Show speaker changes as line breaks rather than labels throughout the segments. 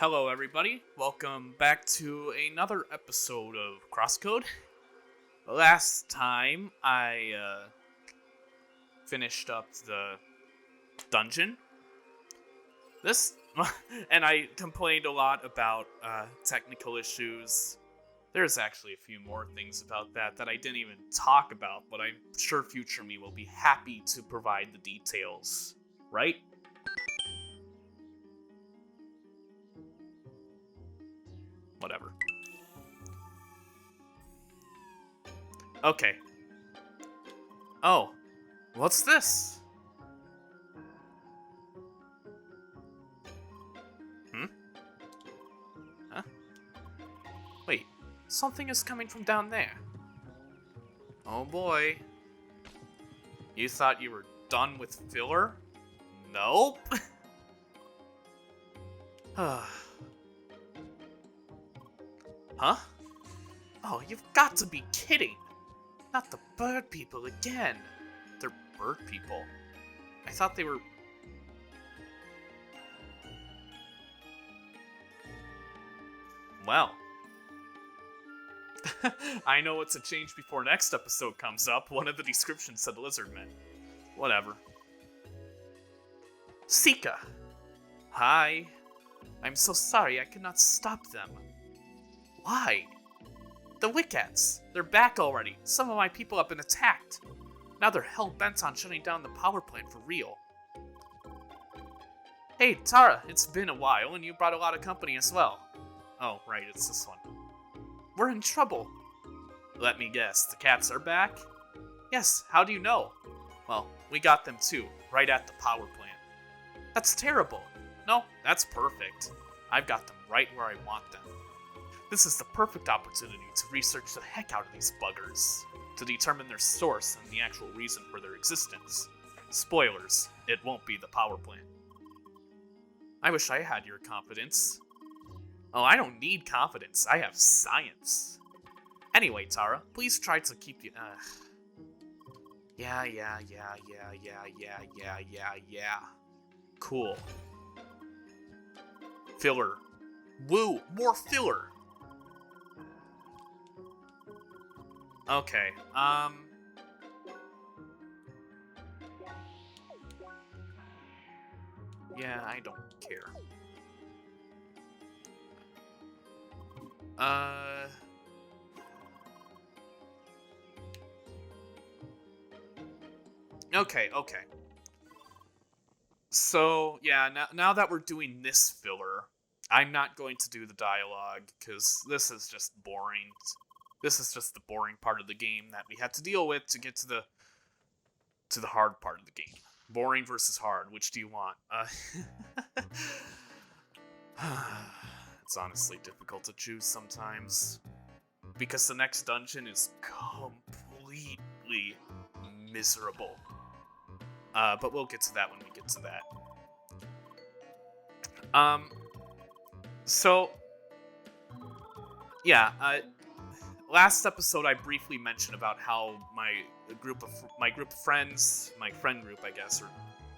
Hello, everybody. Welcome back to another episode of CrossCode. Last time, I finished up the dungeon. And I complained a lot about technical issues. There's actually a few more things about that I didn't even talk about, but I'm sure future me will be happy to provide the details, right? Whatever. Okay. Oh, what's this? Huh? Wait, something is coming from down there. Oh boy. You thought you were done with filler? Nope. Huh? Oh, you've got to be kidding! Not the bird people again. They're bird people. I thought they were... Well. I know what to change before next episode comes up. One of the descriptions said lizardmen. Whatever. Sika! Hi. I'm so sorry I could not stop them. Why? The Wickets! They're back already. Some of my people have been attacked. Now they're hell-bent on shutting down the power plant for real. Hey, Tara, it's been a while, and you brought a lot of company as well. Oh, right, it's this one. We're in trouble. Let me guess, the cats are back? Yes, how do you know? Well, we got them too, right at the power plant. That's terrible. No, that's perfect. I've got them right where I want them. This is the perfect opportunity to research the heck out of these buggers, to determine their source and the actual reason for their existence. Spoilers, it won't be the power plant. I wish I had your confidence. Oh, I don't need confidence, I have science. Anyway, Tara, please try to keep you... Yeah. Cool. Filler. Woo, more filler! Okay, yeah, I don't care. Okay. So, yeah, now that we're doing this filler, I'm not going to do the dialogue, because this is just boring. This is just the boring part of the game that we had to deal with to get to the hard part of the game. Boring versus hard, which do you want? It's honestly difficult to choose sometimes, because the next dungeon is completely miserable. But we'll get to that when we get to that. So, yeah, last episode I briefly mentioned about how my friend group, I guess, or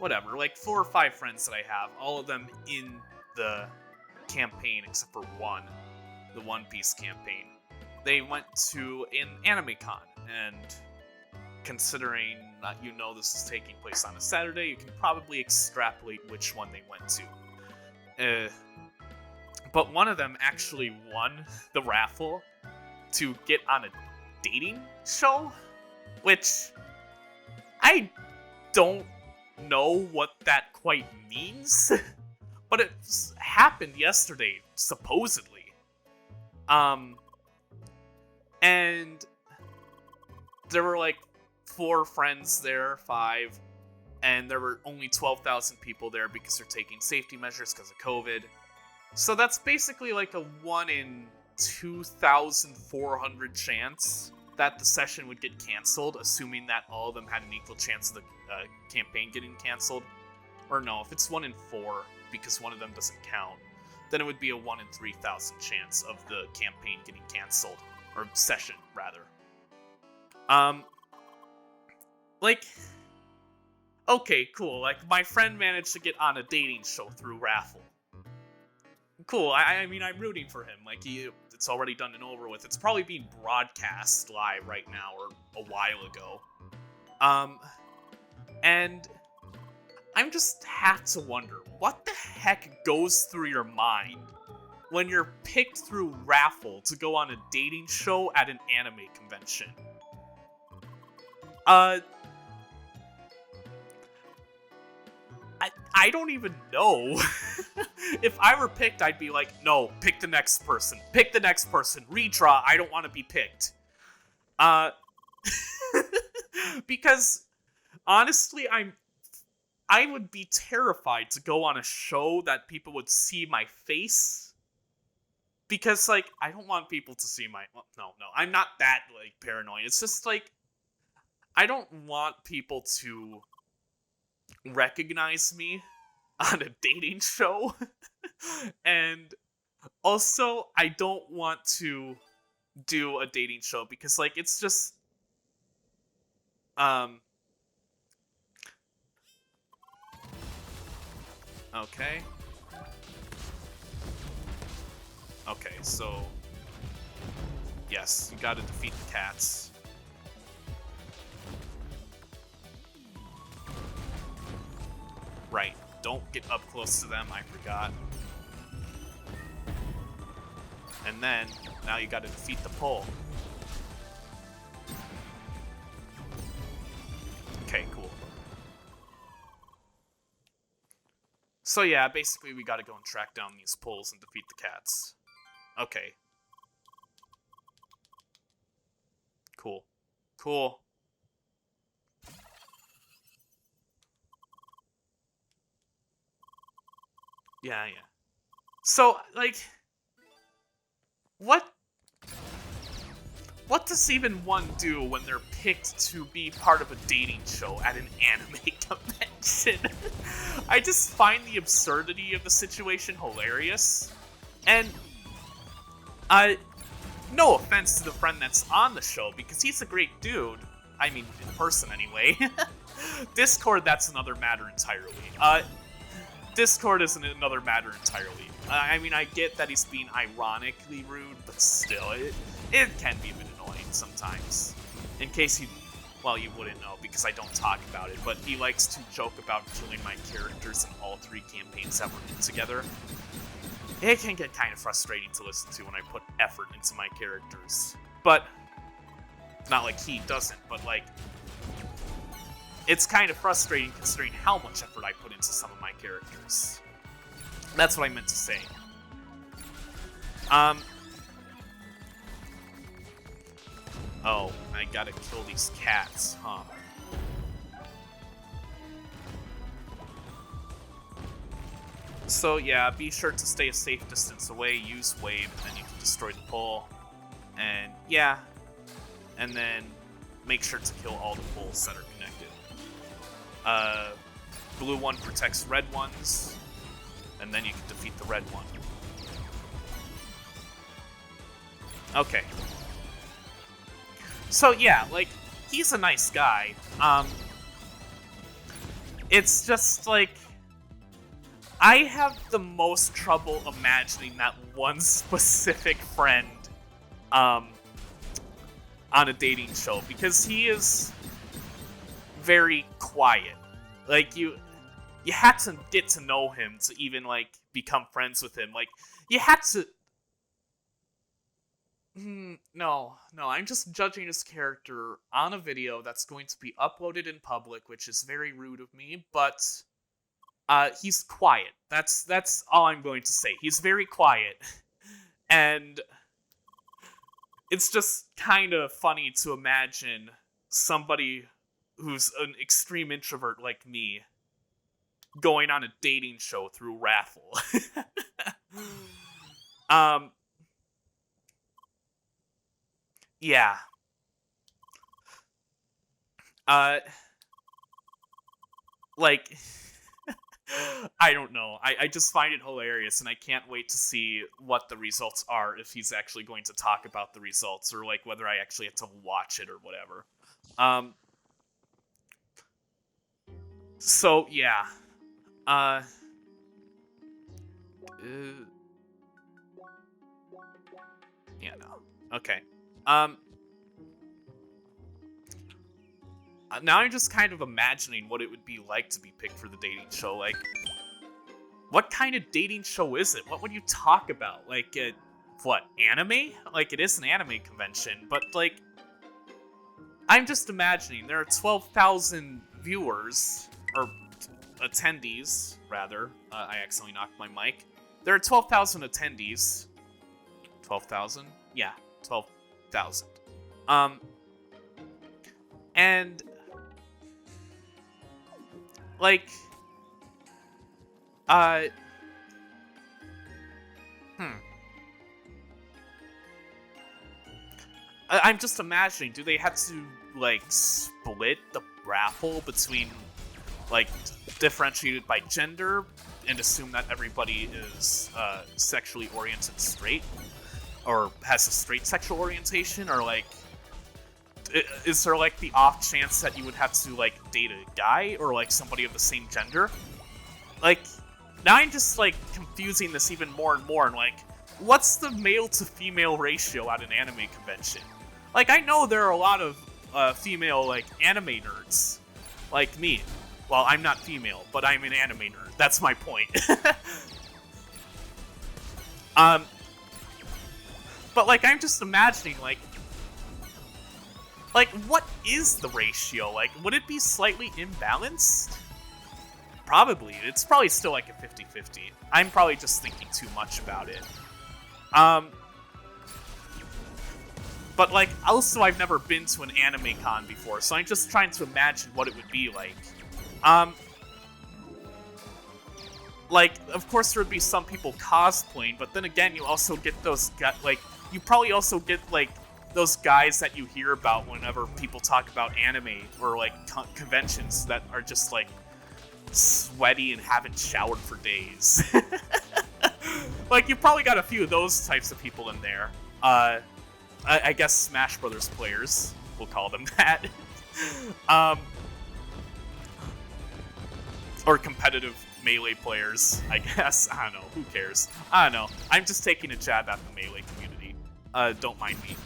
whatever, like 4 or 5 friends that I have, all of them in the campaign except for one, the One Piece campaign. They went to an anime con, and considering this is taking place on a Saturday, you can probably extrapolate which one they went to. But one of them actually won the raffle to get on a dating show, which I don't know what that quite means, but it happened yesterday, supposedly. And there were like 4 friends there, 5, and there were only 12,000 people there because they're taking safety measures because of COVID. So that's basically like a 1 in 2,400 chance that the session would get canceled, assuming that all of them had an equal chance of the campaign getting canceled. Or no, if it's 1 in 4, because one of them doesn't count, then it would be a 1 in 3,000 chance of the campaign getting canceled. Or session, rather. Okay, cool. Like, my friend managed to get on a dating show through raffle. Cool. I mean, I'm rooting for him. Like, it's already done and over with. It's probably being broadcast live right now or a while ago. And I'm just have to wonder, what the heck goes through your mind when you're picked through raffle to go on a dating show at an anime convention? I don't even know. If I were picked, I'd be like, no, pick the next person. Pick the next person. Redraw. I don't want to be picked. Because honestly, I would be terrified to go on a show that people would see my face. Because, like, I don't want people to see my... Well, no, I'm not that, like, paranoid. It's just, like, I don't want people to recognize me on a dating show. And also, I don't want to do a dating show because, like, it's just... Okay. Okay, so... Yes, you gotta defeat the cats. Right, don't get up close to them, I forgot. And then, now you gotta defeat the pole. Okay, cool. So yeah, basically we gotta go and track down these poles and defeat the cats. Okay. Cool. Cool. Yeah. So, like... What does even one do when they're picked to be part of a dating show at an anime convention? I just find the absurdity of the situation hilarious. And, no offense to the friend that's on the show, because he's a great dude. I mean, in person anyway. Discord, that's another matter entirely. Discord is another matter entirely. I mean, I get that he's being ironically rude, but still, it can be a bit annoying sometimes. In case you wouldn't know because I don't talk about it, but he likes to joke about killing my characters in all 3 campaigns that we're in together. It can get kind of frustrating to listen to when I put effort into my characters. But, not like he doesn't, but like, it's kind of frustrating considering how much effort I put into some of my characters. That's what I meant to say. Oh, I gotta kill these cats, huh? So yeah, be sure to stay a safe distance away, use wave, and then you can destroy the pole. And yeah, and then make sure to kill all the poles that are connected. Blue one protects red ones, and then you can defeat the red one. Okay. So yeah, like, he's a nice guy. It's just like, I have the most trouble imagining that one specific friend on a dating show, because he is very quiet. Like, you had to get to know him to even, like, become friends with him. Like, you had to... No, I'm just judging his character on a video that's going to be uploaded in public, which is very rude of me, but he's quiet. That's all I'm going to say. He's very quiet. And it's just kind of funny to imagine somebody who's an extreme introvert like me going on a dating show through raffle. Yeah. Like, I don't know. I just find it hilarious, and I can't wait to see what the results are, if he's actually going to talk about the results, or, like, whether I actually have to watch it or whatever. So, yeah. Yeah, no. Okay. Now I'm just kind of imagining what it would be like to be picked for the dating show. Like, what kind of dating show is it? What would you talk about? Like, what, anime? Like, it is an anime convention, but, like, I'm just imagining there are 12,000 viewers, or attendees, rather. I accidentally knocked my mic. There are 12,000 attendees. 12,000? Yeah, 12,000. And, like, I'm just imagining, do they have to, like, split the raffle between, like, differentiated by gender and assume that everybody is sexually oriented straight? Or has a straight sexual orientation? Or, like, is there, like, the off chance that you would have to, like, date a guy or, like, somebody of the same gender? Like, now I'm just, like, confusing this even more and more, and, like, what's the male to female ratio at an anime convention? Like, I know there are a lot of female, like, anime nerds, like me. Well, I'm not female, but I'm an anime nerd. That's my point. But, like, I'm just imagining, like, what is the ratio? Like, would it be slightly imbalanced? Probably. It's probably still, like, a 50-50. I'm probably just thinking too much about it. But, like, also I've never been to an anime con before, so I'm just trying to imagine what it would be like. Like, of course there would be some people cosplaying, but then again, you also get those like, you probably also get, like, those guys that you hear about whenever people talk about anime, or, like, conventions that are just, like, sweaty and haven't showered for days. Like, you probably got a few of those types of people in there. I guess Smash Brothers players, we'll call them that. Or competitive Melee players, I guess. I don't know, who cares? I don't know. I'm just taking a jab at the Melee community. Don't mind me.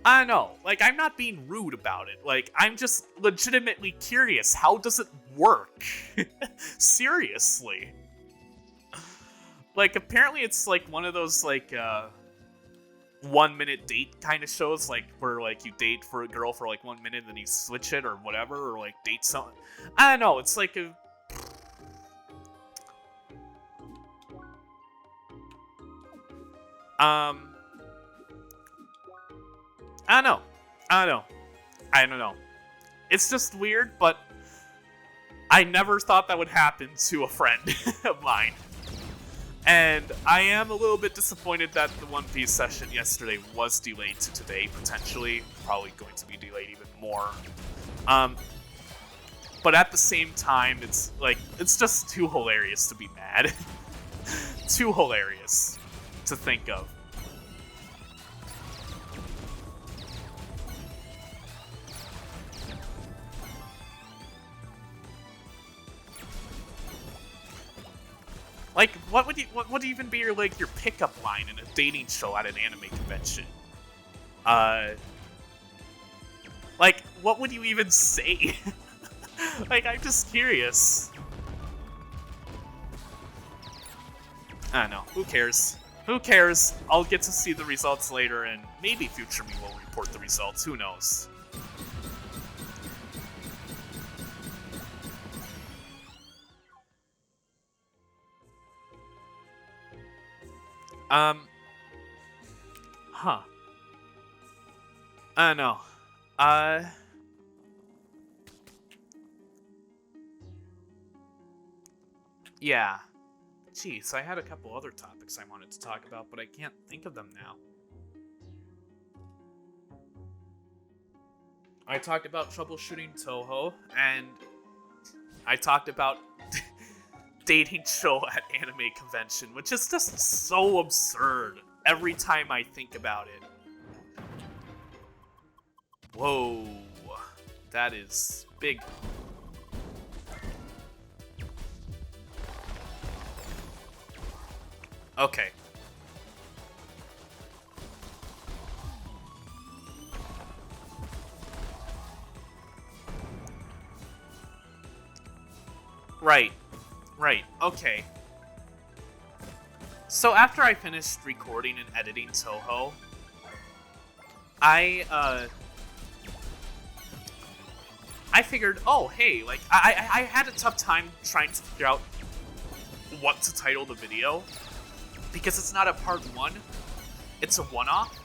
I don't know. Like, I'm not being rude about it. Like, I'm just legitimately curious. How does it work? Seriously. Like, apparently it's, like, one of those, like, 1 minute date kind of shows, like, where, like, you date for a girl for, like, 1 minute, then you switch it or whatever, or, like, date someone. I don't know. It's like a... I don't know. I don't know. It's just weird, but I never thought that would happen to a friend of mine. And I am a little bit disappointed that the One Piece session yesterday was delayed to today, potentially. Probably going to be delayed even more. But at the same time, it's like, it's just too hilarious to be mad. Too hilarious to think of. Like, what would even be your, like, your pickup line in a dating show at an anime convention? Like, what would you even say? Like, I'm just curious. I don't know. Who cares? Who cares? I'll get to see the results later, and maybe future me will report the results. Who knows? Huh. I don't know. Yeah. Jeez, I had a couple other topics I wanted to talk about, but I can't think of them now. I talked about troubleshooting Toho, and I talked about dating show at anime convention, which is just so absurd every time I think about it. Whoa, that is big. Okay. Right. Right. Okay. So after I finished recording and editing Touhou, I figured, oh, hey, like, I had a tough time trying to figure out what to title the video, because it's not a part 1, it's a one-off,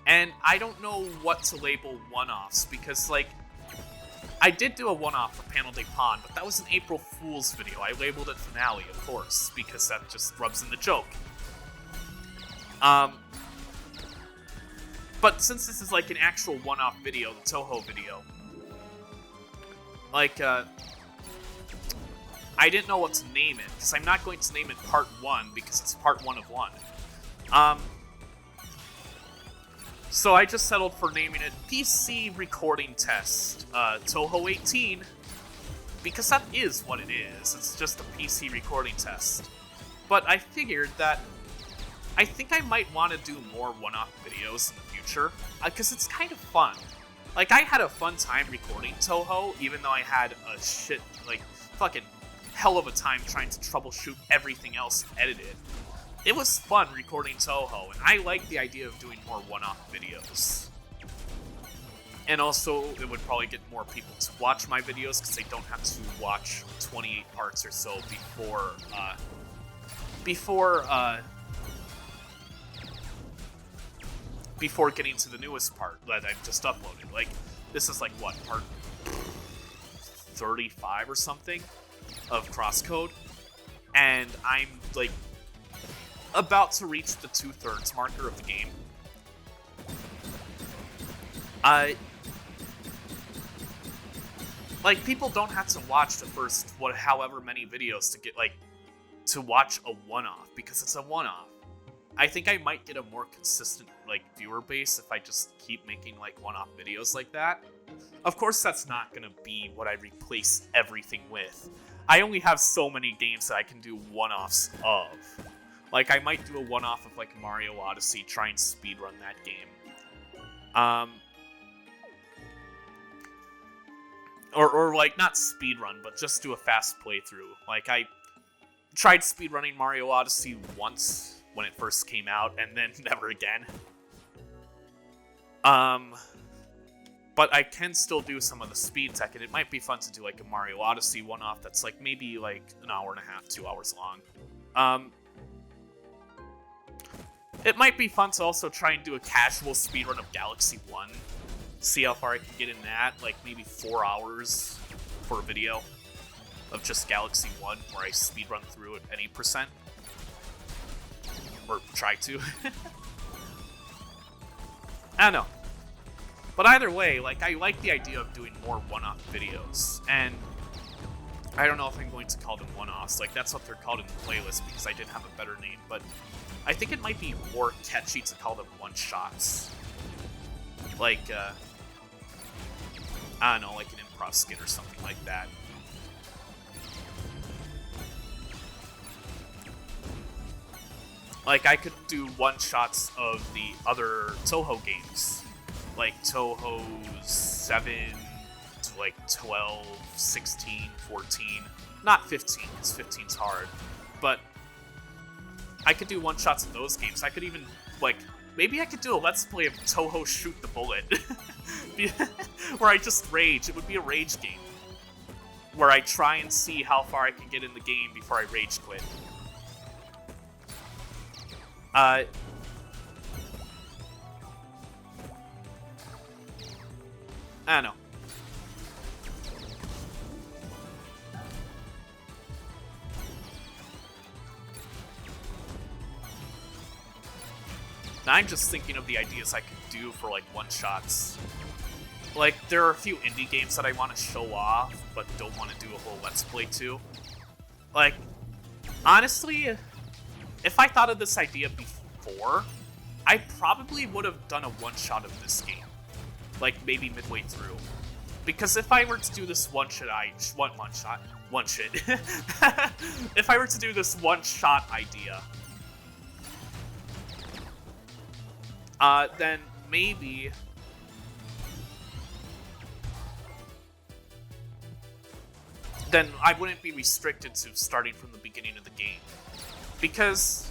and I don't know what to label one-offs, because, like, I did do a one-off for Panel de Pon, but that was an April Fool's video. I labeled it Finale, of course, because that just rubs in the joke. But since this is, like, an actual one-off video, the Touhou video, like, I didn't know what to name it, because I'm not going to name it Part 1, because it's Part 1 of 1. So I just settled for naming it PC Recording Test, Touhou 18, because that is what it is. It's just a PC recording test. But I figured that I think I might want to do more one-off videos in the future, because it's kind of fun. Like, I had a fun time recording Touhou, even though I had a fucking hell of a time trying to troubleshoot everything else edited. It was fun recording Touhou, and I like the idea of doing more one-off videos. And also, it would probably get more people to watch my videos, because they don't have to watch 28 parts or so before getting to the newest part that I've just uploaded. Like, this is like, what, part 35 or something of CrossCode? And I'm, like, about to reach the 2/3 marker of the game. Like, people don't have to watch the first, however many videos to get, like, to watch a one-off, because it's a one-off. I think I might get a more consistent, like, viewer base if I just keep making, like, one-off videos like that. Of course, that's not gonna be what I replace everything with. I only have so many games that I can do one-offs of. Like, I might do a one-off of, like, Mario Odyssey, try and speedrun that game. Or, like, not speedrun, but just do a fast playthrough. Like, I tried speedrunning Mario Odyssey once when it first came out, and then never again. But I can still do some of the speed tech, and it might be fun to do, like, a Mario Odyssey one-off that's, like, maybe, like, an hour and a half, 2 hours long. It might be fun to also try and do a casual speedrun of Galaxy 1. See how far I can get in that, like maybe 4 hours for a video of just Galaxy 1, where I speedrun through at any percent. Or try to. I don't know. But either way, like, I like the idea of doing more one-off videos, and I don't know if I'm going to call them one-offs. Like, that's what they're called in the playlist, because I didn't have a better name, but I think it might be more catchy to call them one-shots. Like, I don't know, like an improv skit or something like that. Like, I could do one-shots of the other Touhou games. Like, Touhou 7 to, like, 12, 16, 14. Not 15, because 15's hard. But I could do one-shots of those games. I could even, like, maybe I could do a Let's Play of Touhou Shoot the Bullet. Where I just rage. It would be a rage game. Where I try and see how far I can get in the game before I rage quit. I don't know. Now I'm just thinking of the ideas I could do for, like, one-shots. Like, there are a few indie games that I want to show off, but don't want to do a whole Let's Play to. Like, honestly, if I thought of this idea before, I probably would have done a one-shot of this game. Like, maybe midway through. Because if I were to do this one-shot, one-shot. If I were to do this one-shot idea, then maybe then I wouldn't be restricted to starting from the beginning of the game. Because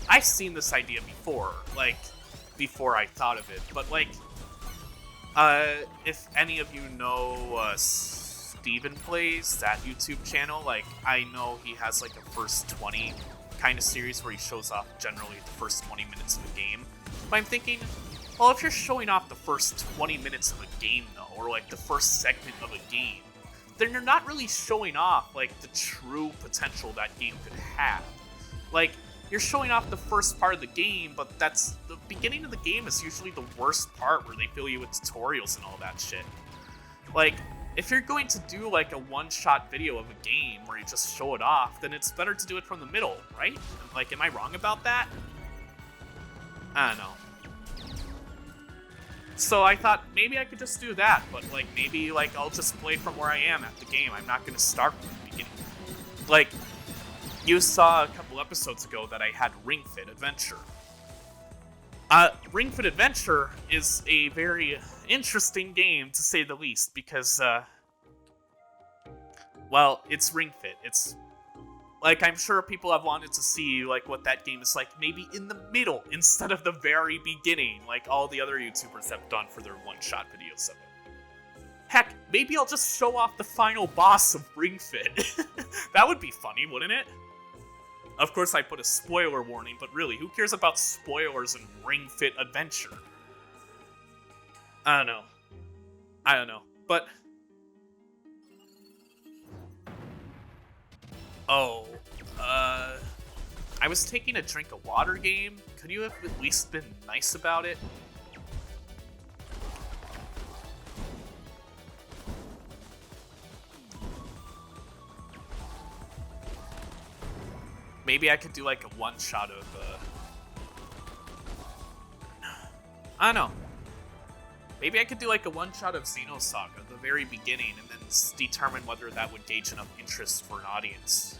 I've seen this idea before, like, before I thought of it, but, like, if any of you know, Steven Plays, that YouTube channel, like, I know he has, like, a first 20 kind of series where he shows off generally the first 20 minutes of a game. But I'm thinking, well, if you're showing off the first 20 minutes of a game, though, or, like, the first segment of a game, then you're not really showing off, like, the true potential that game could have. Like, you're showing off the first part of the game, but that's the beginning of the game is usually the worst part where they fill you with tutorials and all that shit. Like, if you're going to do like a one-shot video of a game where you just show it off, then it's better to do it from the middle, right? Like, am I wrong about that? I don't know. So I thought maybe I could just do that, but like maybe like I'll just play from where I am at the game. I'm not gonna start from the beginning. Like, you saw a couple episodes ago that I had Ring Fit Adventure. Ring Fit Adventure is a very interesting game, to say the least, because, well, it's Ring Fit. It's, like, I'm sure people have wanted to see, like, what that game is like, maybe in the middle, instead of the very beginning, like all the other YouTubers have done for their one-shot videos of it. Heck, maybe I'll just show off the final boss of Ring Fit. That would be funny, wouldn't it? Of course, I put a spoiler warning, but really, who cares about spoilers in Ring Fit Adventure? I don't know. But... oh, I was taking a drink of water game. Could you have at least been nice about it? Maybe I could do like a one-shot of, I don't know. Maybe I could do like a one-shot of Xenosaga at the very beginning and then determine whether that would gauge enough interest for an audience.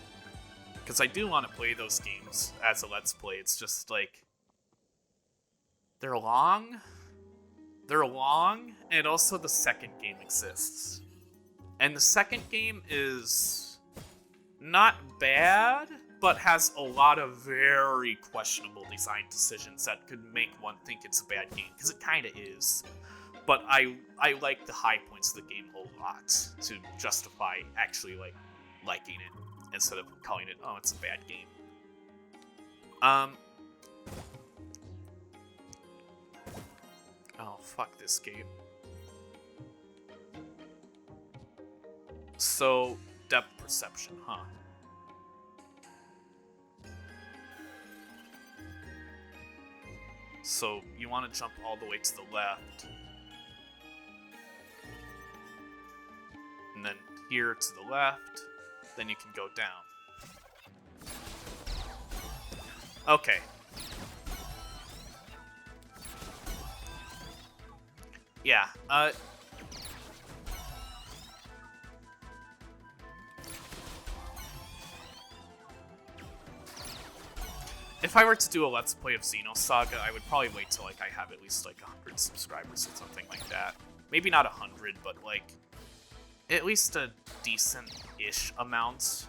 Because I do want to play those games as a Let's Play. It's just like... they're long, and also the second game exists. And the second game is not bad, but has a lot of very questionable design decisions that could make one think it's a bad game, because it kind of is. But I like the high points of the game a lot to justify actually like liking it instead of calling it, oh, it's a bad game. Oh, fuck this game. So, depth perception, huh? So, you want to jump all the way to the left. And then here to the left. Then you can go down. Okay. Yeah, if I were to do a Let's Play of Xenosaga, I would probably wait till, like, I have at least, like, 100 subscribers or something like that. Maybe not 100, but, like, at least a decent-ish amount.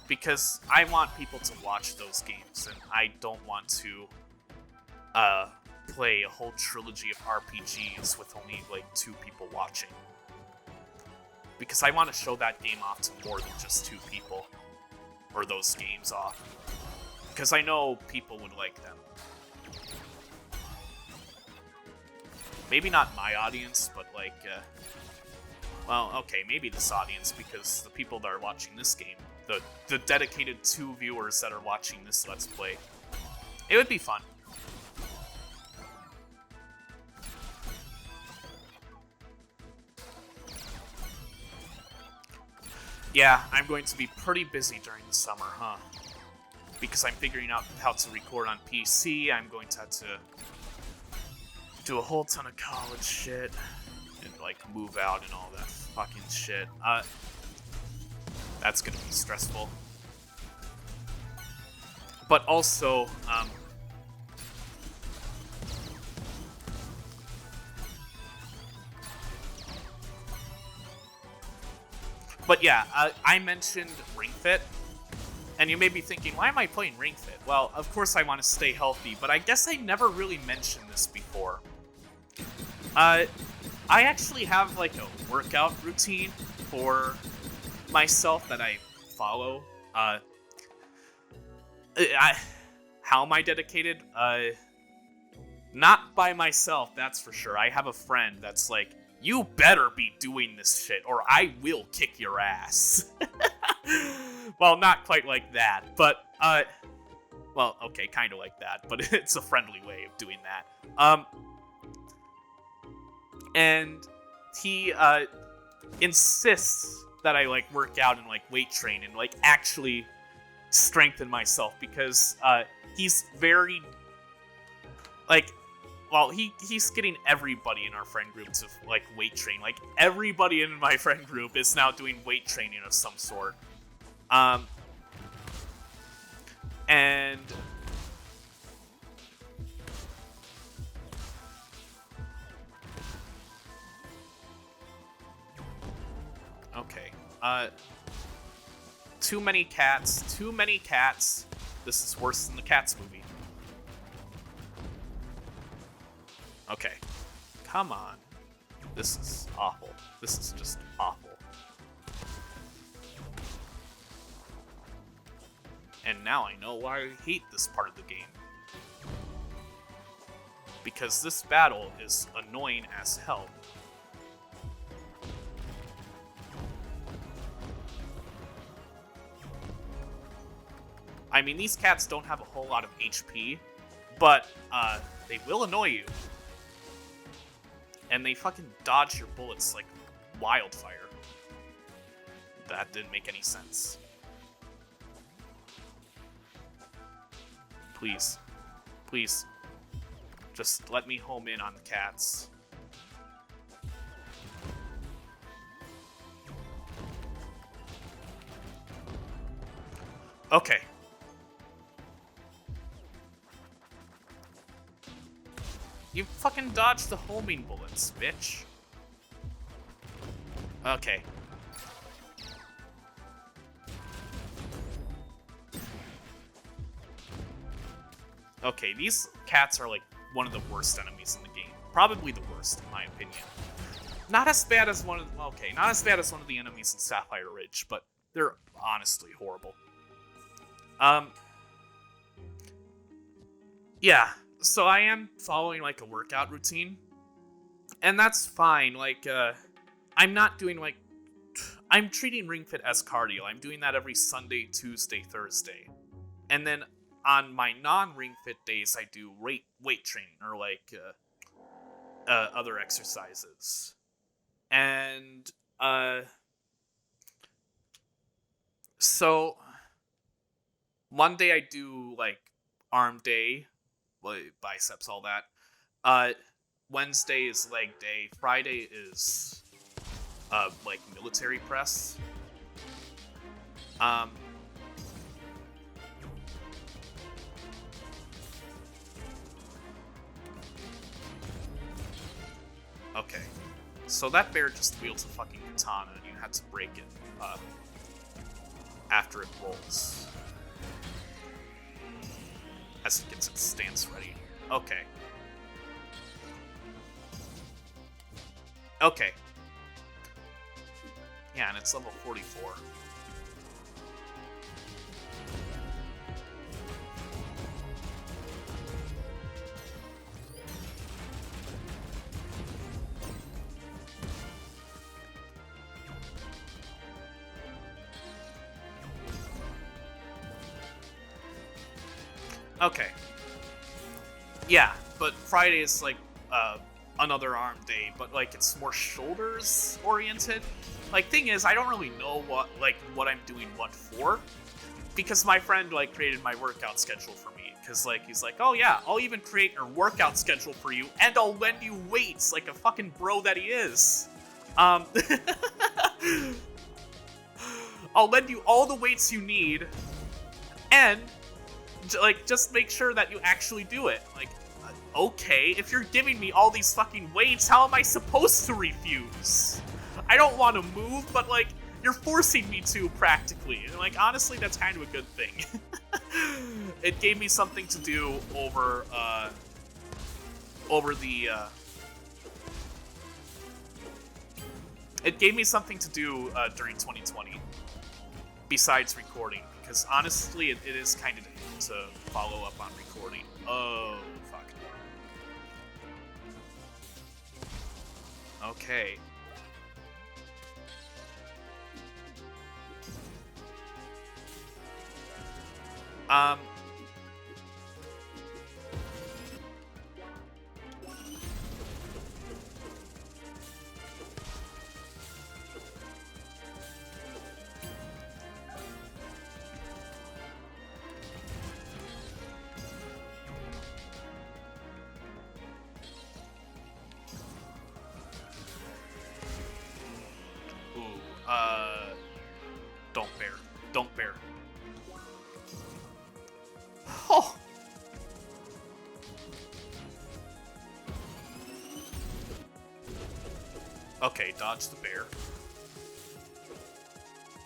Because I want people to watch those games, and I don't want to, play a whole trilogy of RPGs with only, like, 2 people watching. Because I want to show that game off to more than just 2 people. Or those games off. Because I know people would like them. Maybe not my audience, but like, well, okay, maybe this audience, because the people that are watching this game, the dedicated 2 viewers that are watching this Let's Play, it would be fun. Yeah, I'm going to be pretty busy during the summer, huh? Because I'm figuring out how to record on PC, I'm going to have to do a whole ton of college shit, and, like, move out and all that fucking shit. That's gonna be stressful. But also, but yeah, I mentioned Ring Fit, and you may be thinking, why am I playing Ring Fit? Well, of course I want to stay healthy, but I guess I never really mentioned this before. I actually have like a workout routine for myself that I follow. How am I dedicated? Not by myself, that's for sure. I have a friend that's like, you better be doing this shit, or I will kick your ass. Well, not quite like that, but, well, okay, kind of like that, but it's a friendly way of doing that. And he, insists that I, like, work out and, like, weight train and, like, actually strengthen myself because, he's very, like, well, he's getting everybody in our friend group to, like, weight train. Like, everybody in my friend group is now doing weight training of some sort. And okay, too many cats. This is worse than the Cats movie. Okay, come on. This is awful. This is just awful. And now I know why I hate this part of the game. Because this battle is annoying as hell. I mean, these cats don't have a whole lot of HP, but they will annoy you. And they fucking dodge your bullets like wildfire. That didn't make any sense. Please. Please. Just let me home in on the cats. Okay. You fucking dodged the homing bullets, bitch. Okay. Okay, these cats are like one of the worst enemies in the game. Probably the worst, in my opinion. Not as bad as one of the enemies in Sapphire Ridge, but they're honestly horrible. Yeah, so I am following like a workout routine, and that's fine. Like, I'm not doing like, I'm treating Ring Fit as cardio. I'm doing that every Sunday, Tuesday, Thursday, and then on my non-Ring Fit days, I do weight training or like other exercises, and so Monday I do like arm day, like biceps, all that. Wednesday is leg day. Friday is like military press. Okay, so that bear just wields a fucking katana, and you had to break it after it rolls. As it gets its stance ready. Okay. Okay. Yeah, and it's level 44. Okay. Yeah, but Friday is like another arm day, but like it's more shoulders oriented. Like, thing is, I don't really know what I'm doing what for, because my friend like created my workout schedule for me. Because like he's like, oh yeah, I'll even create a workout schedule for you, and I'll lend you weights like a fucking bro that he is. I'll lend you all the weights you need, and like just make sure that you actually do it. Like, okay, if you're giving me all these fucking weights, how am I supposed to refuse? I don't want to move, but like you're forcing me to practically. And like honestly, that's kind of a good thing. It gave me something to do over the. It gave me something to do during 2020, besides recording, because honestly, it is kind of difficult to follow up on recording. Oh, fuck. Okay. Don't bear. Oh! Okay, dodge the bear.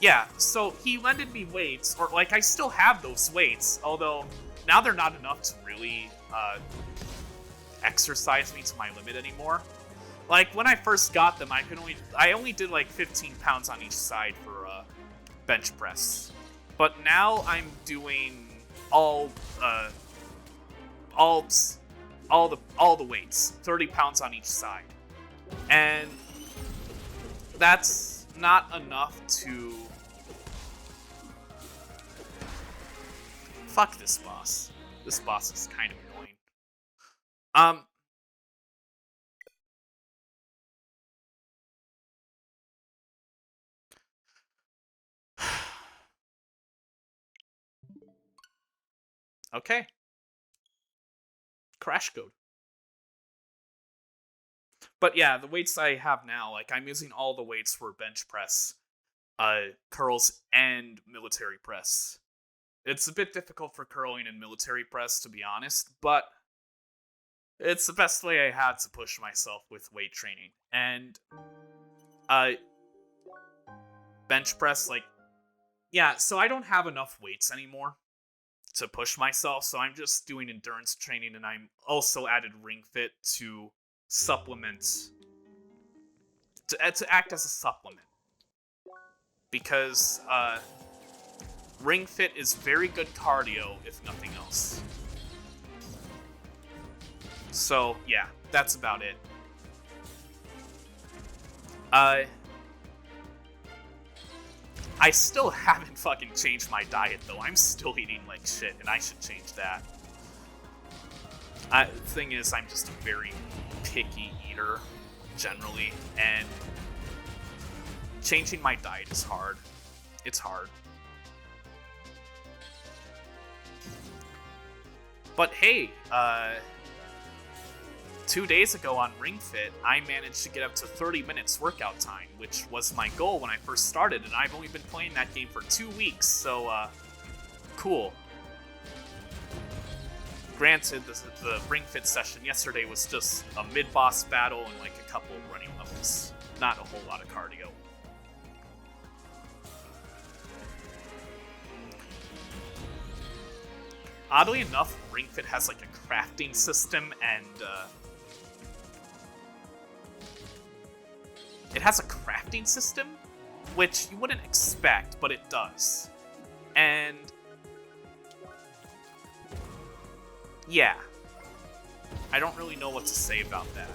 Yeah, so he lended me weights, or like I still have those weights, although now they're not enough to really exercise me to my limit anymore. Like when I first got them, I only did like 15 pounds on each side for bench press, but now I'm doing all the weights, 30 pounds on each side, and that's not enough to. Fuck this boss. This boss is kind of annoying. Okay. Crash code. But yeah, the weights I have now, like I'm using all the weights for bench press, curls, and military press. It's a bit difficult for curling and military press, to be honest, but it's the best way I had to push myself with weight training. And bench press, like, yeah, so I don't have enough weights anymore to push myself, so I'm just doing endurance training, and I'm also added Ring Fit to supplement, to act as a supplement. Because Ring Fit is very good cardio, if nothing else. So, yeah, that's about it. I still haven't fucking changed my diet, though. I'm still eating like shit, and I should change that. The thing is, I'm just a very picky eater, generally, and changing my diet is hard. It's hard. But hey, 2 days ago on Ring Fit, I managed to get up to 30 minutes workout time, which was my goal when I first started, and I've only been playing that game for 2 weeks, so, cool. Granted, the Ring Fit session yesterday was just a mid-boss battle and like a couple of running levels. Not a whole lot of cardio. Oddly enough, Ring Fit has like a crafting system, and it has a crafting system, which you wouldn't expect, but it does. And yeah, I don't really know what to say about that.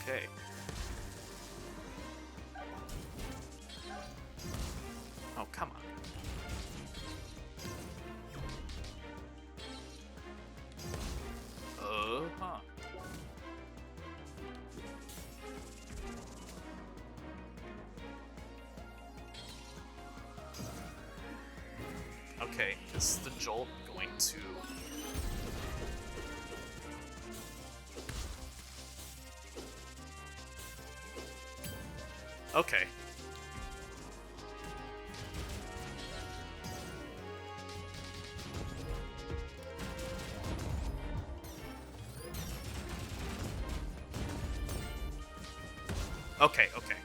Okay. Oh, come on. Uh-huh. Okay, is the jolt going to... Okay. Okay, okay.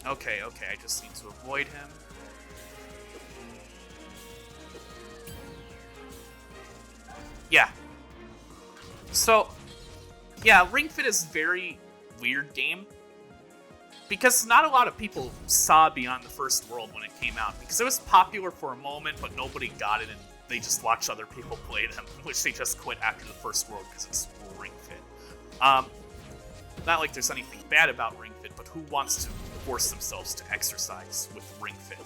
Okay, okay, I just need to avoid him. Yeah. So, yeah, Ring Fit is a very weird game. Because not a lot of people saw Beyond the First World when it came out. Because it was popular for a moment, but nobody got it, and they just watched other people play them, which they just quit after the first world because it's Ring Fit. Not like there's anything bad about Ring Fit, but who wants to force themselves to exercise with Ring Fit?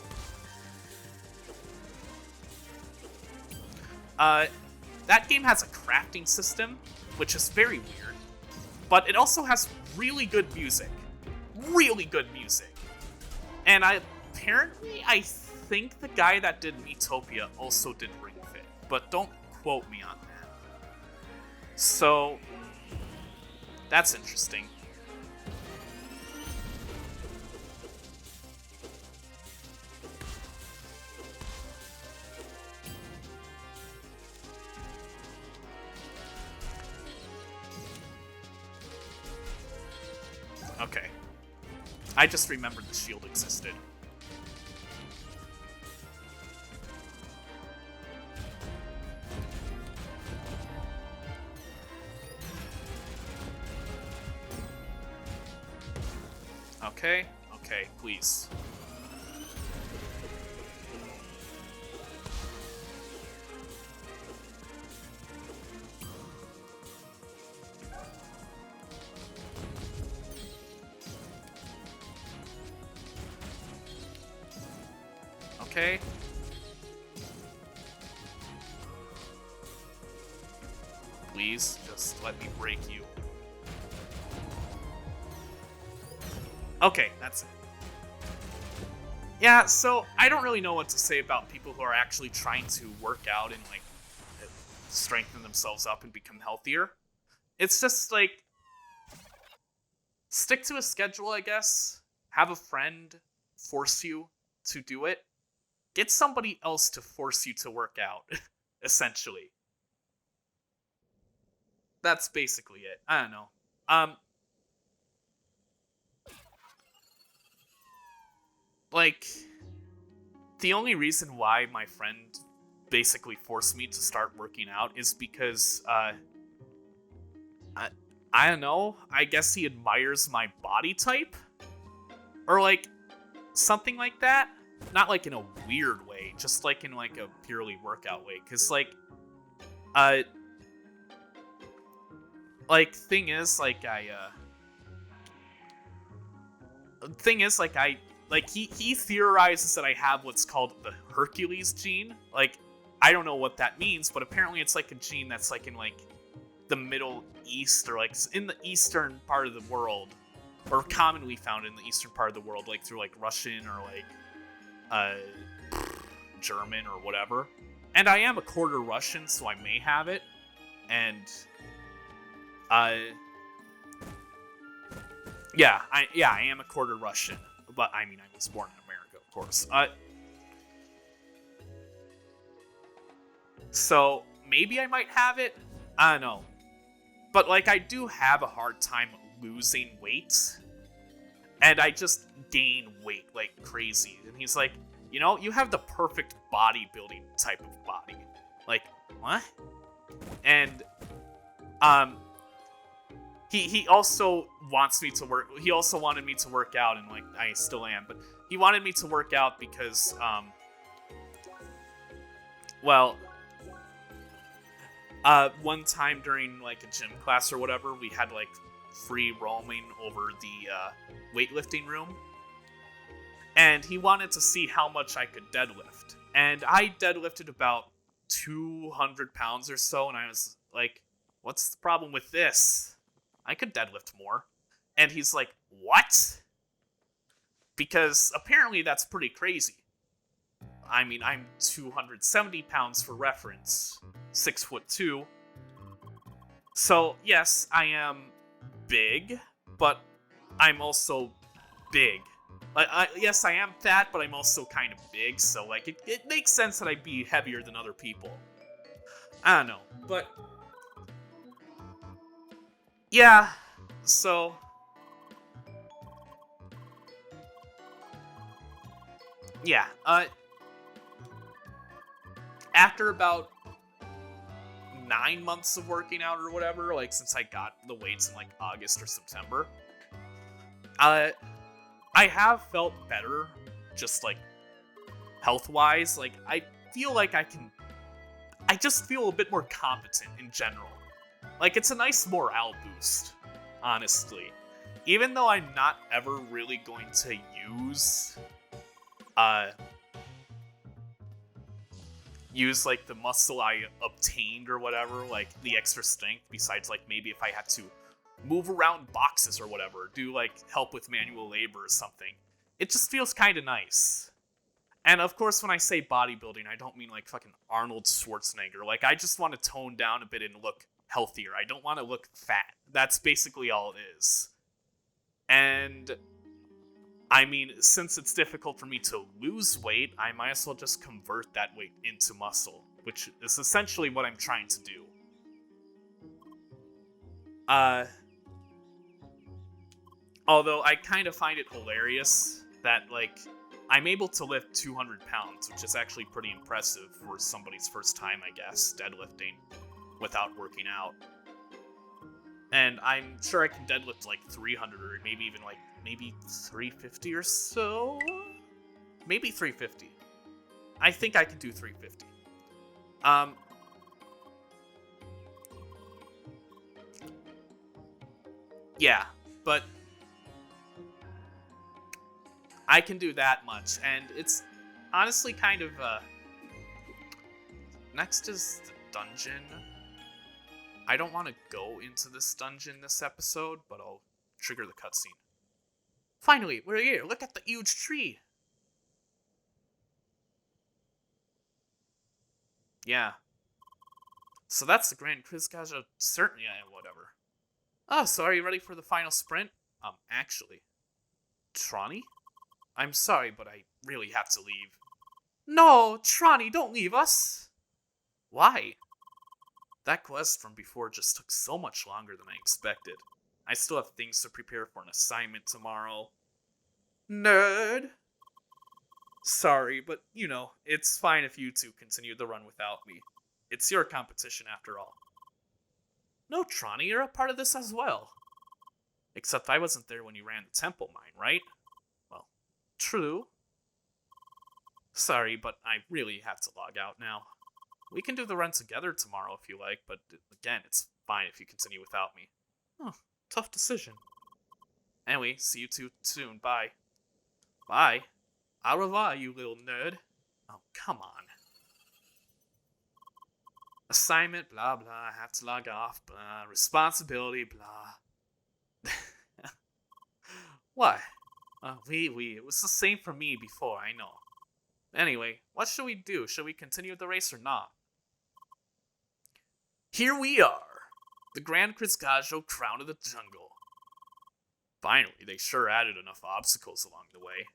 That game has a crafting system, which is very weird, but it also has really good music. Really good music. And I think the guy that did Miitopia also did Ring Fit, but don't quote me on that. So, that's interesting. Okay. I just remembered the shield existed. Okay, okay, please. Okay. Please, just let me break you. Okay, that's it. Yeah, so I don't really know what to say about people who are actually trying to work out and, like, strengthen themselves up and become healthier. It's just, like, stick to a schedule, I guess. Have a friend force you to do it. Get somebody else to force you to work out, essentially. That's basically it. I don't know. Like, the only reason why my friend basically forced me to start working out is because, I don't know, I guess he admires my body type? Or, like, something like that? Not, like, in a weird way, just, like, in, like, a purely workout way. Because, like, thing is, like, he theorizes that I have what's called the Hercules gene. Like, I don't know what that means, but apparently it's, like, a gene that's, like, in, like, the Middle East, or, like, in the eastern part of the world, or commonly found in the eastern part of the world, like, through, like, Russian, or, like, German, or whatever. And I am a quarter Russian, so I may have it. And, yeah, I am a quarter Russian. But, I mean, I was born in America, of course. So, maybe I might have it? I don't know. But, like, I do have a hard time losing weight. And I just gain weight like crazy. And he's like, you know, you have the perfect bodybuilding type of body. Like, what? And, he also wants me to work. He also wanted me to work out, and, like, I still am. But he wanted me to work out because, well, one time during, like, a gym class or whatever, we had, like, free roaming over the weightlifting room, and he wanted to see how much I could deadlift. And I deadlifted about 200 pounds or so, and I was like, what's the problem with this? I could deadlift more. And he's like, what? Because apparently that's pretty crazy. I mean, I'm 270 pounds for reference, 6'2". So, yes, I am big, but I'm also big. Yes, I am fat, but I'm also kind of big, so, like, it makes sense that I'd be heavier than other people. I don't know, but... yeah, so... yeah, after about 9 months of working out or whatever, like, since I got the weights in, like, August or September, I have felt better, just, like, health-wise. Like, I feel like I just feel a bit more competent in general. Like, it's a nice morale boost, honestly. Even though I'm not ever really going to use like the muscle I obtained or whatever, like the extra strength, besides like maybe if I had to move around boxes or whatever, do like help with manual labor or something. It just feels kind of nice. And of course, when I say bodybuilding, I don't mean like fucking Arnold Schwarzenegger. Like, I just want to tone down a bit and look healthier. I don't want to look fat. That's basically all it is. And I mean, since it's difficult for me to lose weight, I might as well just convert that weight into muscle, which is essentially what I'm trying to do. Although I kind of find it hilarious that, like, I'm able to lift 200 pounds, which is actually pretty impressive for somebody's first time, I guess, deadlifting without working out. And I'm sure I can deadlift like 300 or maybe even like maybe 350 or so. Maybe 350. I think I can do 350. Yeah, but I can do that much, and it's honestly kind of, next is the dungeon. I don't want to go into this dungeon this episode, but I'll trigger the cutscene. Finally, we're here. Look at the huge tree. Yeah. So that's the Grand Quizcaja. Certainly I am, whatever. Oh, so are you ready for the final sprint? Actually. Tronny? I'm sorry, but I really have to leave. No, Tronny, don't leave us. Why? That quest from before just took so much longer than I expected. I still have things to prepare for an assignment tomorrow. Nerd! Sorry, but, you know, it's fine if you two continue the run without me. It's your competition after all. No, Tronny, you're a part of this as well. Except I wasn't there when you ran the temple mine, right? Well, true. Sorry, but I really have to log out now. We can do the run together tomorrow if you like, but again, it's fine if you continue without me. Oh, tough decision. Anyway, see you two soon. Bye. Bye. Au revoir, you little nerd. Oh, come on. Assignment, blah, blah, I have to log off, blah, responsibility, blah. What? It was the same for me before, I know. Anyway, what should we do? Should we continue the race or not? Here we are, the Grand Quizcajo Crown of the Jungle. Finally, they sure added enough obstacles along the way.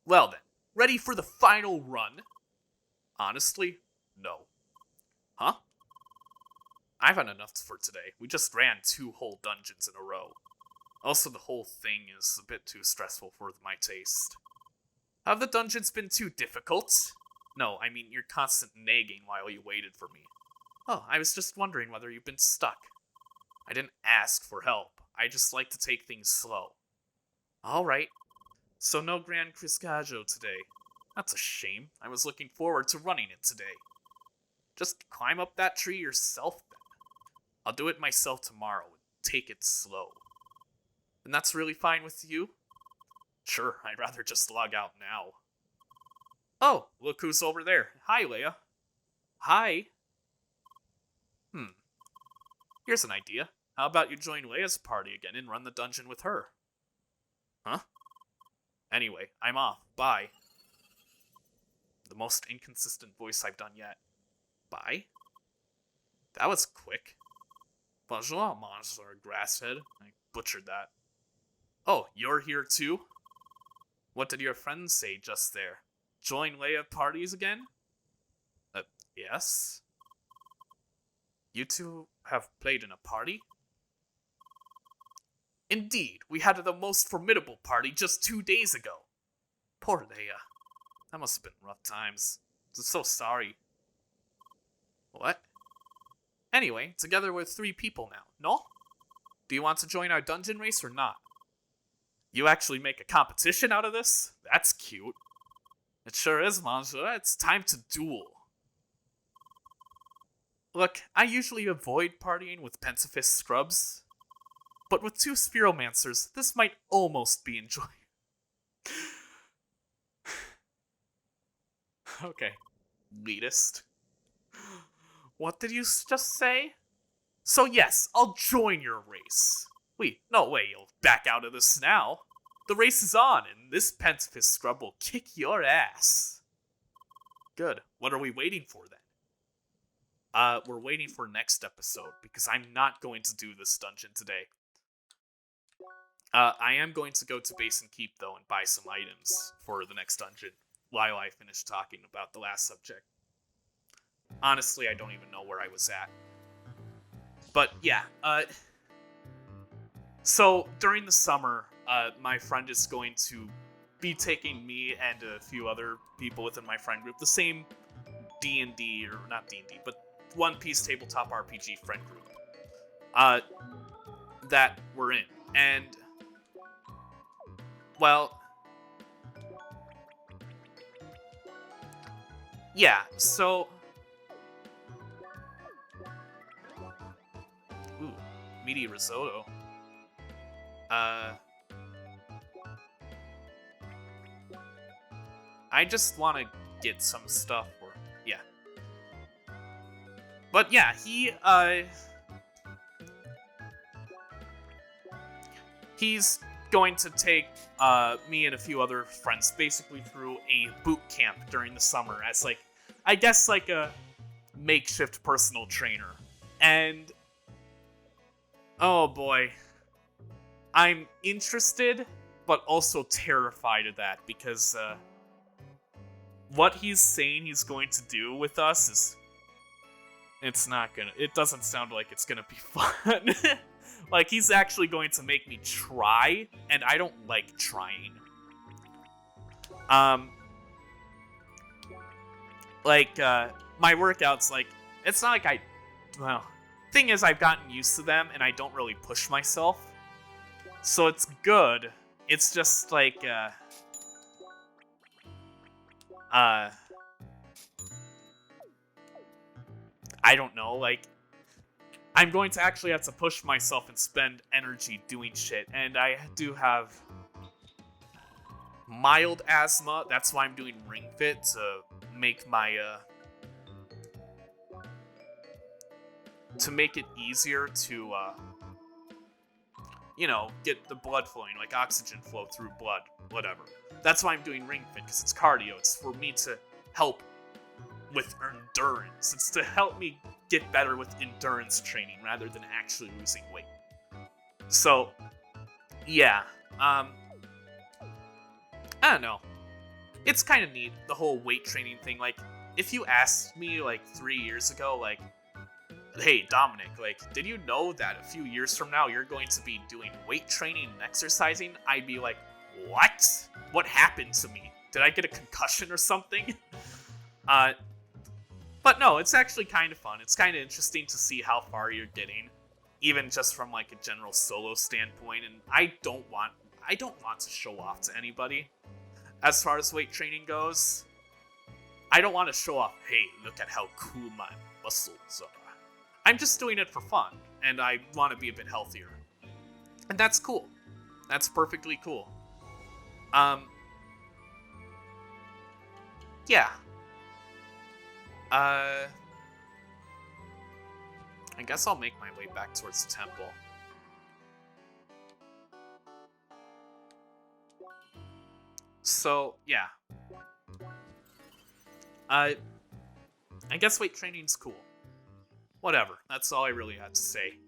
Well then, ready for the final run? Honestly, no. Huh? I've had enough for today. We just ran 2 whole dungeons in a row. Also, the whole thing is a bit too stressful for my taste. Have the dungeons been too difficult? No, I mean your constant nagging while you waited for me. Oh, I was just wondering whether you've been stuck. I didn't ask for help. I just like to take things slow. Alright. So no Grand Quizcajo today. That's a shame. I was looking forward to running it today. Just climb up that tree yourself then. I'll do it myself tomorrow and take it slow. And that's really fine with you? Sure, I'd rather just log out now. Oh, look who's over there. Hi, Leia. Hi. Here's an idea. How about you join Leia's party again and run the dungeon with her? Huh? Anyway, I'm off. Bye. The most inconsistent voice I've done yet. Bye? That was quick. Bonjour, Monsieur Grasshead. I butchered that. Oh, you're here too? What did your friends say just there? Join Leia parties again? Yes? You two have played in a party? Indeed, we had the most formidable party just 2 days ago. Poor Leia. That must have been rough times. I'm so sorry. What? Anyway, together we're 3 people now, no? Do you want to join our dungeon race or not? You actually make a competition out of this? That's cute. It sure is, Monsieur. It's time to duel. Look, I usually avoid partying with Pensifist scrubs, but with 2 Spheromancers, this might almost be enjoyable. Okay. Elitist. What did you just say? So yes, I'll join your race. Wait, no way you'll back out of this now. The race is on, and this Pensifist scrub will kick your ass. Good. What are we waiting for then? We're waiting for next episode, because I'm not going to do this dungeon today. I am going to go to Base and Keep, though, and buy some items for the next dungeon while I finish talking about the last subject. Honestly, I don't even know where I was at. But, yeah, so, during the summer, my friend is going to be taking me and a few other people within my friend group, the same D&D, or not D&D, but One Piece Tabletop RPG friend group, that we're in. And, well, yeah, so, ooh, meaty risotto. I just want to get some stuff, or, yeah. But yeah, he's going to take, me and a few other friends basically through a boot camp during the summer as, like, I guess, like a makeshift personal trainer. And, oh boy. I'm interested, but also terrified of that, because, what he's saying he's going to do with us is... It doesn't sound like it's gonna be fun. Like, he's actually going to make me try, and I don't like trying. My workouts, like, it's not like well, thing is, I've gotten used to them, and I don't really push myself. So it's good. It's just like, I don't know, like, I'm going to actually have to push myself and spend energy doing shit, and I do have mild asthma. That's why I'm doing Ring Fit, to make my, to make it easier to, you know, get the blood flowing, like oxygen flow through blood, whatever. That's why I'm doing Ring Fit, because it's cardio. It's for me to help with endurance. It's to help me get better with endurance training rather than actually losing weight. So, yeah. I don't know. It's kind of neat, the whole weight training thing. Like, if you asked me, like, 3 years ago, like, hey, Dominic, like, did you know that a few years from now you're going to be doing weight training and exercising? I'd be like, what? What happened to me? Did I get a concussion or something? But no, it's actually kind of fun. It's kind of interesting to see how far you're getting, even just from, like, a general solo standpoint. And I don't want to show off to anybody as far as weight training goes. I don't want to show off, hey, look at how cool my muscles are. I'm just doing it for fun, and I want to be a bit healthier. And that's cool. That's perfectly cool. Yeah. I guess I'll make my way back towards the temple. So, yeah. I guess weight training's cool. Whatever, that's all I really had to say.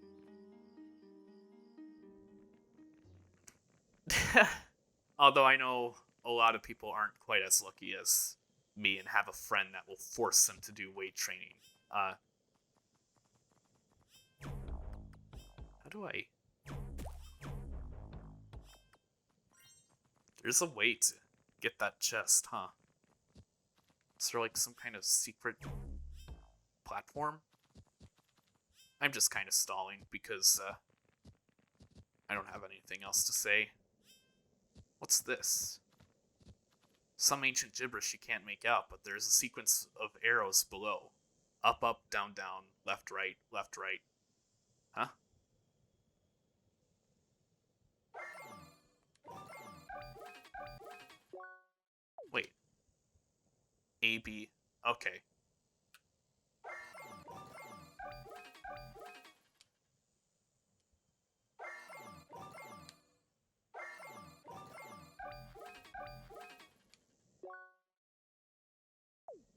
Although I know a lot of people aren't quite as lucky as me and have a friend that will force them to do weight training. How do I... There's a way to get that chest, huh? Is there like some kind of secret platform? I'm just kind of stalling because I don't have anything else to say. What's this? Some ancient gibberish you can't make out, but there's a sequence of arrows below. Up, up, down, down, left, right, left, right. Huh? Wait. A, B. Okay.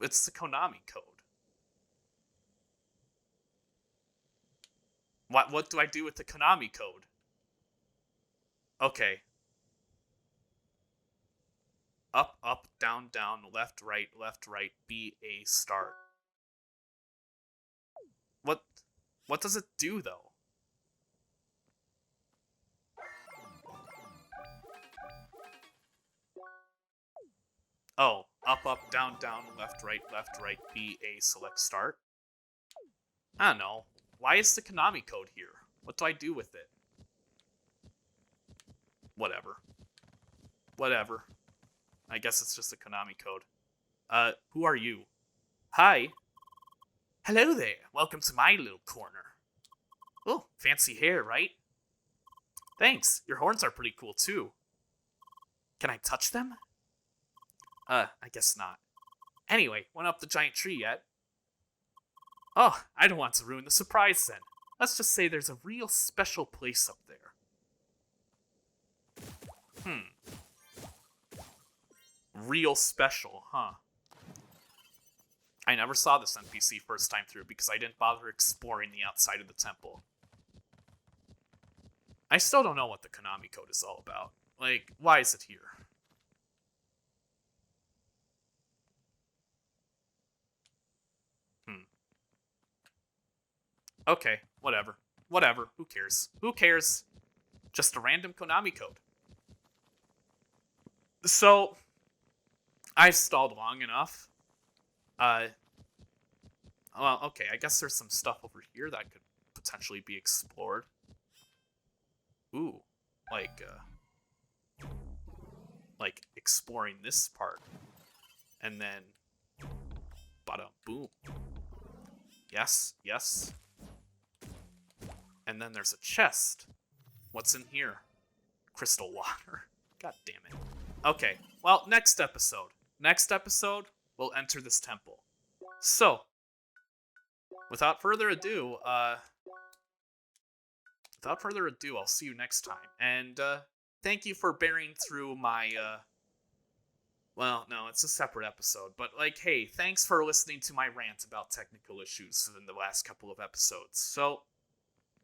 It's the Konami code. What do I do with the Konami code? Okay. Up, up, down, down, left, right, B, A, start. What does it do, though? Oh, up, up, down, down, left, right, B, A, select, start? I don't know. Why is the Konami code here? What do I do with it? Whatever. Whatever. I guess it's just a Konami code. Who are you? Hi. Hello there. Welcome to my little corner. Oh, fancy hair, right? Thanks. Your horns are pretty cool, too. Can I touch them? I guess not. Anyway, went up the giant tree yet? Oh, I don't want to ruin the surprise then. Let's just say there's a real special place up there. Real special, huh? I never saw this NPC first time through because I didn't bother exploring the outside of the temple. I still don't know what the Konami code is all about. Like, why is it here? Okay, whatever. Whatever, who cares? Who cares? Just a random Konami code. So, I stalled long enough. Well, okay, I guess there's some stuff over here that could potentially be explored. Ooh, like exploring this part. And then, bada boom. Yes, yes. And then there's a chest. What's in here? Crystal water. God damn it. Okay, well, next episode. Next episode, we'll enter this temple. So, without further ado, I'll see you next time. And, thank you for bearing through my, well, no, it's a separate episode. But, like, hey, thanks for listening to my rant about technical issues in the last couple of episodes. So,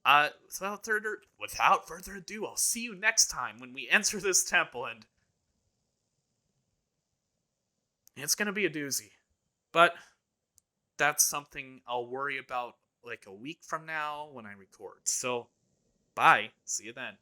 without further ado, I'll see you next time when we enter this temple, and it's gonna be a doozy. But that's something I'll worry about like a week from now when I record. So, bye. See you then.